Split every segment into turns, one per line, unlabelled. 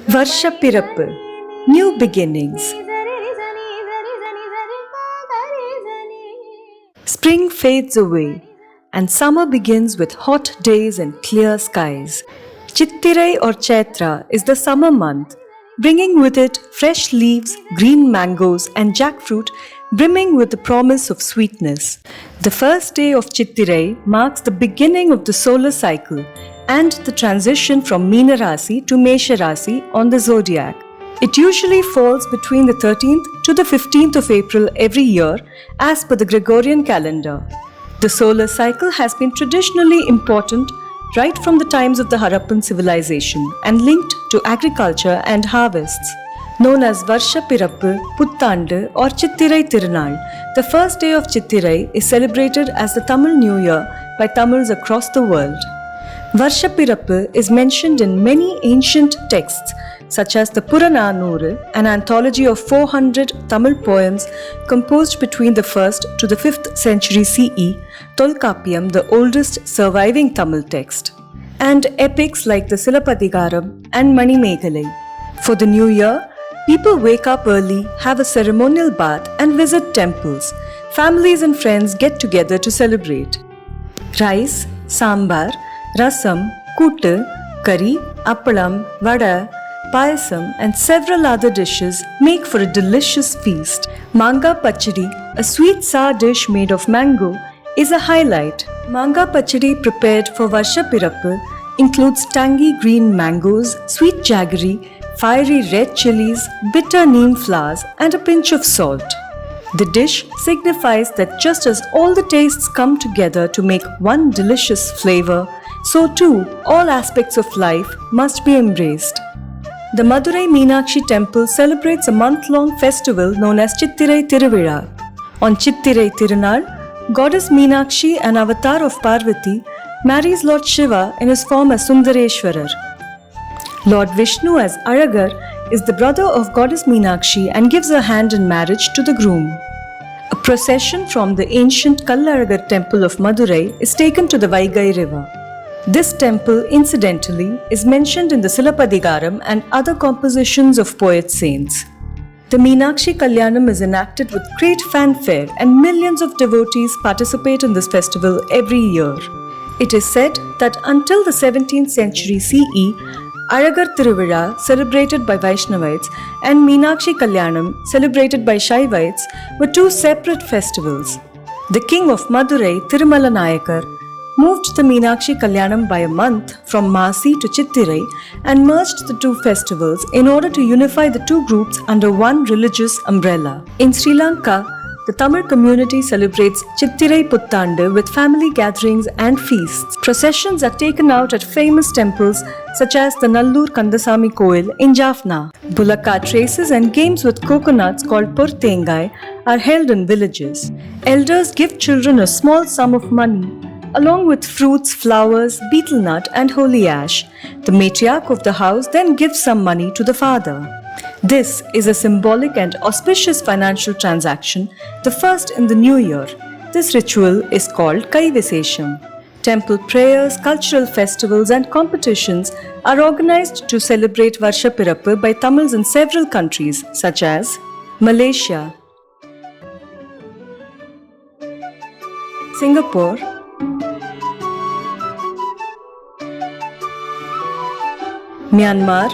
Varshapirappu, New Beginnings. Spring fades away and summer begins with hot days and clear skies. Chittirai or Chaitra is the summer month, bringing with it fresh leaves, green mangoes and jackfruit brimming with the promise of sweetness. The first day of Chittirai marks the beginning of the solar cycle and the transition from Meena Rasi to Mesha Rasi on the zodiac. It usually falls between the 13th to the 15th of April every year as per the Gregorian calendar. The solar cycle has been traditionally important right from the times of the Harappan civilization and linked to agriculture and harvests. Known as Varshapirappu, Puttandu or Chittirai Tirunal, the first day of Chittirai is celebrated as the Tamil New Year by Tamils across the world. Varshapirappu is mentioned in many ancient texts such as the Purananuru, an anthology of 400 Tamil poems composed between the 1st to the 5th century CE, Tolkappiyam, the oldest surviving Tamil text, and epics like the Silappatikaram and Manimekalai. For the new year, people wake up early, have a ceremonial bath and visit temples. Families and friends get together to celebrate. Rice, sambar, rasam, kuttu, curry, appalam, vada, payasam and several other dishes make for a delicious feast. Manga pachadi, a sweet sour dish made of mango, is a highlight. Manga pachadi prepared for Varshapirappu includes tangy green mangoes, sweet jaggery, fiery red chilies, bitter neem flowers and a pinch of salt. The dish signifies that just as all the tastes come together to make one delicious flavor, so too all aspects of life must be embraced. The Madurai Meenakshi temple celebrates a month-long festival known as Chittirai Tiruvizha. On Chittirai Tirunal, goddess Meenakshi, an avatar of Parvati, marries Lord Shiva in his form as Sundareshwarar. Lord Vishnu as Alagar is the brother of goddess Meenakshi and gives her hand in marriage to the groom. A procession from the ancient Kallalagar temple of Madurai is taken to the Vaigai river. This temple, incidentally, is mentioned in the Silappatikaram and other compositions of poet saints. The Meenakshi Kalyanam is enacted with great fanfare and millions of devotees participate in this festival every year. It is said that until the 17th century CE, Alagar Tiruvizha, celebrated by Vaishnavites, and Meenakshi Kalyanam, celebrated by Shaivites, were two separate festivals. The king of Madurai, Tirumala Nayakar, moved the Meenakshi Kalyanam by a month from Masi to Chittirai and merged the two festivals in order to unify the two groups under one religious umbrella. In Sri Lanka, the Tamil community celebrates Chittirai Puttandu with family gatherings and feasts. Processions are taken out at famous temples such as the Nallur Kandasamy Koil in Jaffna. Bullock cart races and games with coconuts called Purthengai are held in villages. Elders give children a small sum of money along with fruits, flowers, betel nut and holy ash. The matriarch of the house then gives some money to the father. This is a symbolic and auspicious financial transaction, the first in the new year. This ritual is called Kai Visesham. Temple prayers, cultural festivals and competitions are organized to celebrate Varshapirappu by Tamils in several countries such as Malaysia, Singapore, Myanmar,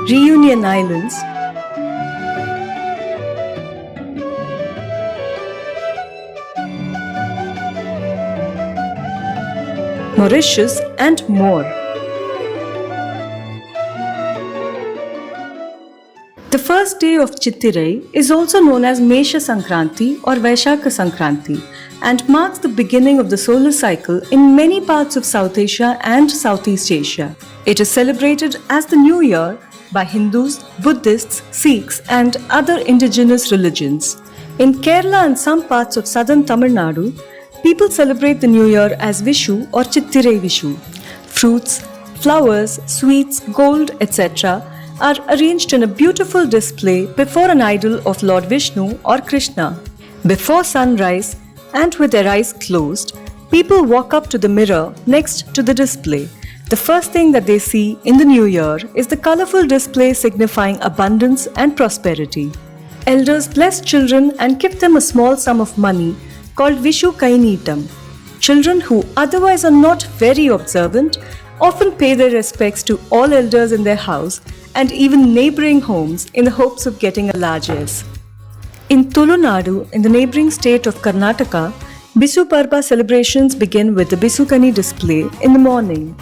Reunion Islands, Mauritius and more. The first day of Chittirai is also known as Mesha Sankranti or Vaishakha Sankranti and marks the beginning of the solar cycle in many parts of South Asia and Southeast Asia. It is celebrated as the New Year by Hindus, Buddhists, Sikhs and other indigenous religions. In Kerala and some parts of southern Tamil Nadu, people celebrate the New Year as Vishu or Chittirai Vishu. Fruits, flowers, sweets, gold, etc. are arranged in a beautiful display before an idol of Lord Vishnu or Krishna. Before sunrise and with their eyes closed, People walk up to the mirror next to the display. The first thing that they see in the new year is the colorful display signifying abundance and prosperity. Elders bless children and give them a small sum of money called Vishu Kainitam. Children who otherwise are not very observant often pay their respects to all elders in their house and even neighboring homes in the hopes of getting a largesse. In Tulunadu, in the neighboring state of Karnataka, Bisu Parba celebrations begin with the Bisukani display in the morning.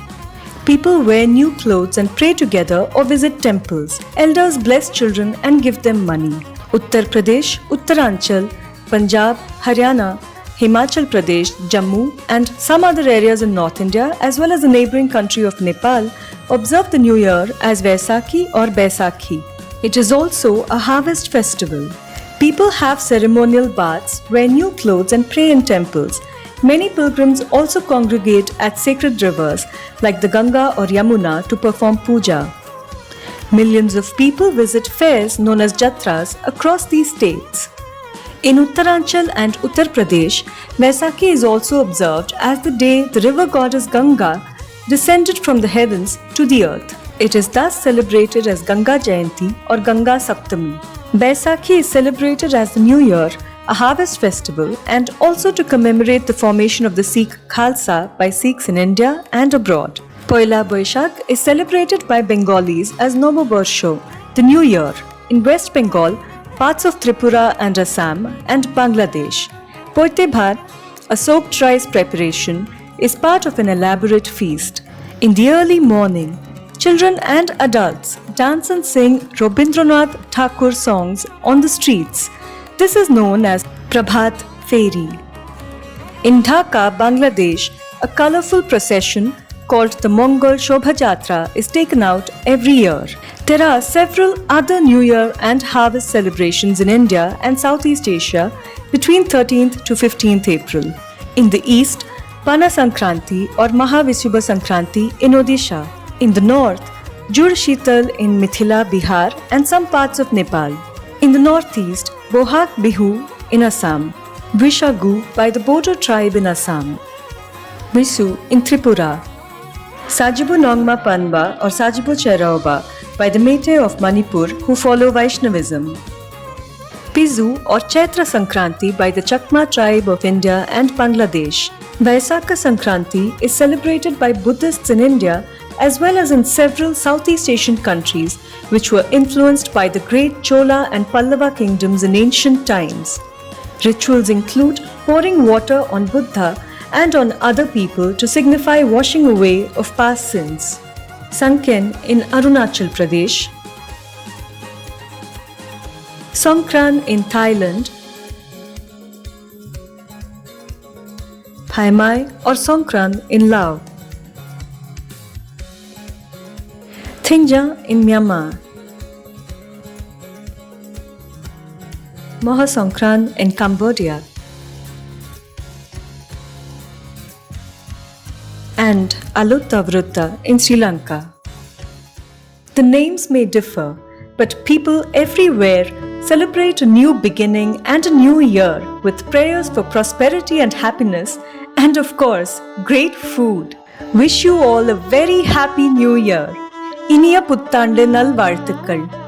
People wear new clothes and pray together or visit temples. Elders bless children and give them money. Uttar Pradesh, Uttaranchal, Punjab, Haryana, Himachal Pradesh, Jammu and some other areas in North India as well as the neighbouring country of Nepal observe the new year as Vaisakhi or Baisakhi. It is also a harvest festival. People have ceremonial baths, wear new clothes and pray in temples. Many pilgrims also congregate at sacred rivers like the Ganga or Yamuna to perform puja. Millions of people visit fairs known as jatras across these states. In Uttaranchal and Uttar Pradesh, Vaisakhi is also observed as the day the river goddess Ganga descended from the heavens to the earth. It is thus celebrated as Ganga Jayanti or Ganga Saptami. Baisakhi is celebrated as the New Year, a harvest festival, and also to commemorate the formation of the Sikh Khalsa by Sikhs in India and abroad. Poila Boishakh is celebrated by Bengalis as Novo Barsho, the New Year, in West Bengal, parts of Tripura and Assam, and Bangladesh. Poite Bhat, a soaked rice preparation, is part of an elaborate feast. In the early morning, children and adults dance and sing Rabindranath Tagore songs on the streets. This is known as Prabhat Feri. In Dhaka, Bangladesh, a colorful procession called the Mongol Shobha Jatra is taken out every year. There are several other New Year and harvest celebrations in India and Southeast Asia between 13th to 15th April. In the east, Pana Sankranti or Mahavishubha Sankranti in Odisha. In the north, Jud Shital in Mithila, Bihar and some parts of Nepal. In the northeast, Bohag Bihu in Assam. Vishagu by the Bodo tribe in Assam. Bisu in Tripura. Sajibu Nongma Panba or Sajibu Cheraoba by the Meitei of Manipur who follow Vaishnavism. Pizu or Chaitra Sankranti by the Chakma tribe of India and Bangladesh. Vaisakha Sankranti is celebrated by Buddhists in India as well as in several Southeast Asian countries which were influenced by the great Chola and Pallava kingdoms in ancient times. Rituals include pouring water on Buddha and on other people to signify washing away of past sins. Sanken in Arunachal Pradesh. Songkran in Thailand. Phai Mai or Songkran in Laos. Thingja in Myanmar. Moha Songkran in Cambodia. And Alutta Vrutta in Sri Lanka. The names may differ, but people everywhere celebrate a new beginning and a new year with prayers for prosperity and happiness and of course, great food. Wish you all a very happy new year. Iniya Puttande Nal Varthukal.